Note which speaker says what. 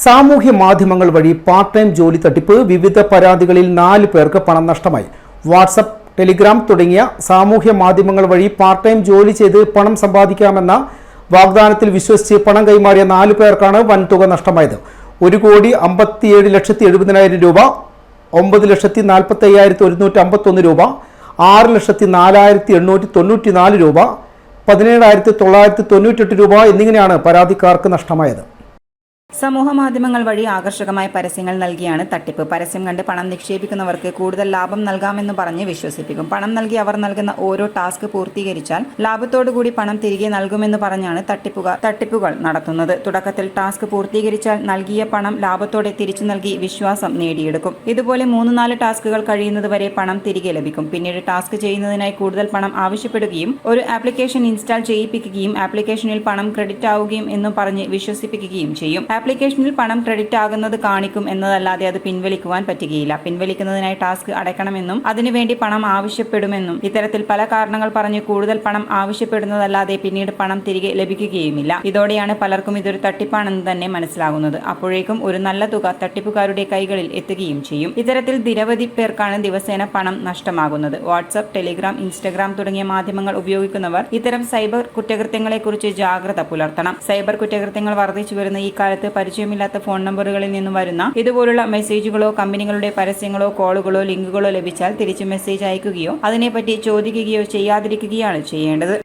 Speaker 1: സാമൂഹ്യ മാധ്യമങ്ങൾ വഴി പാർട്ട് ടൈം ജോലി തട്ടിപ്പ്. വിവിധ പരാതികളിൽ 4 പേർക്ക് പണം നഷ്ടമായി. വാട്സപ്പ്, ടെലിഗ്രാം തുടങ്ങിയ സാമൂഹ്യ മാധ്യമങ്ങൾ വഴി പാർട്ട് ടൈം ജോലി ചെയ്ത് പണം സമ്പാദിക്കാമെന്ന വാഗ്ദാനത്തിൽ വിശ്വസിച്ച് പണം കൈമാറിയ 4 പേർക്കാണ് വൻതുക നഷ്ടമായത്. 1,57,70,000 രൂപ, 9,45,151 രൂപ, 6,04,894 രൂപ, 17,998 രൂപ എന്നിങ്ങനെയാണ് പരാതിക്കാർക്ക് നഷ്ടമായത്.
Speaker 2: സമൂഹ മാധ്യമങ്ങൾ വഴി ആകർഷകമായ പരസ്യങ്ങൾ നൽകിയാണ് തട്ടിപ്പ്. പരസ്യം കണ്ട് പണം നിക്ഷേപിക്കുന്നവർക്ക് കൂടുതൽ ലാഭം നൽകാമെന്ന് പറഞ്ഞ് വിശ്വസിപ്പിക്കും. പണം നൽകി അവർ നൽകുന്ന ഓരോ ടാസ്ക് പൂർത്തീകരിച്ചാൽ ലാഭത്തോടുകൂടി പണം തിരികെ നൽകുമെന്ന് പറഞ്ഞാണ് തട്ടിപ്പുകൾ നടത്തുന്നത്. തുടക്കത്തിൽ ടാസ്ക് പൂർത്തീകരിച്ചാൽ നൽകിയ പണം ലാഭത്തോടെ തിരിച്ചു നൽകി വിശ്വാസം നേടിയെടുക്കും. ഇതുപോലെ 3-4 ടാസ്കുകൾ കഴിയുന്നതുവരെ പണം തിരികെ ലഭിക്കും. പിന്നീട് ടാസ്ക് ചെയ്യുന്നതിനായി കൂടുതൽ പണം ആവശ്യപ്പെടുകയും ഒരു ആപ്ലിക്കേഷൻ ഇൻസ്റ്റാൾ ചെയ്യിപ്പിക്കുകയും ആപ്ലിക്കേഷനിൽ പണം ക്രെഡിറ്റ് ആവുകയും എന്നും പറഞ്ഞ് വിശ്വസിപ്പിക്കുകയും ചെയ്യും. ആപ്ലിക്കേഷനിൽ പണം ക്രെഡിറ്റ് ആകുന്നത് കാണിക്കും എന്നതല്ലാതെ അത് പിൻവലിക്കുവാൻ പറ്റുകയില്ല. പിൻവലിക്കുന്നതിനായി ടാസ്ക് അടയ്ക്കണമെന്നും അതിനുവേണ്ടി പണം ആവശ്യപ്പെടുമെന്നും ഇത്തരത്തിൽ പല കാരണങ്ങൾ പറഞ്ഞ് കൂടുതൽ പണം ആവശ്യപ്പെടുന്നതല്ലാതെ പിന്നീട് പണം തിരികെ ലഭിക്കുകയുമില്ല. ഇതോടെയാണ് പലർക്കും ഇതൊരു തട്ടിപ്പാണെന്ന് തന്നെ മനസ്സിലാകുന്നത്. അപ്പോഴേക്കും ഒരു നല്ല തുക തട്ടിപ്പുകാരുടെ കൈകളിൽ എത്തുകയും ചെയ്യും. ഇത്തരത്തിൽ നിരവധി പേർക്കാണ് ദിവസേന പണം നഷ്ടമാകുന്നത്. വാട്സ്ആപ്പ്, ടെലിഗ്രാം, ഇൻസ്റ്റഗ്രാം തുടങ്ങിയ മാധ്യമങ്ങൾ ഉപയോഗിക്കുന്നവർ ഇത്തരം സൈബർ കുറ്റകൃത്യങ്ങളെക്കുറിച്ച് ജാഗ്രത പുലർത്തണം. സൈബർ കുറ്റകൃത്യങ്ങൾ വർദ്ധിച്ചു വരുന്ന ഈ കാലത്ത് പരിചയമില്ലാത്ത ഫോൺ നമ്പറുകളിൽ നിന്നും വരുന്ന ഇതുപോലുള്ള മെസ്സേജുകളോ കമ്പനികളുടെ പരസ്യങ്ങളോ കോളുകളോ ലിങ്കുകളോ ലഭിച്ചാൽ തിരിച്ച് മെസ്സേജ് അയക്കുകയോ അതിനെപ്പറ്റി ചോദിക്കുകയോ ചെയ്യാതിരിക്കുകയാണ് ചെയ്യേണ്ടത്.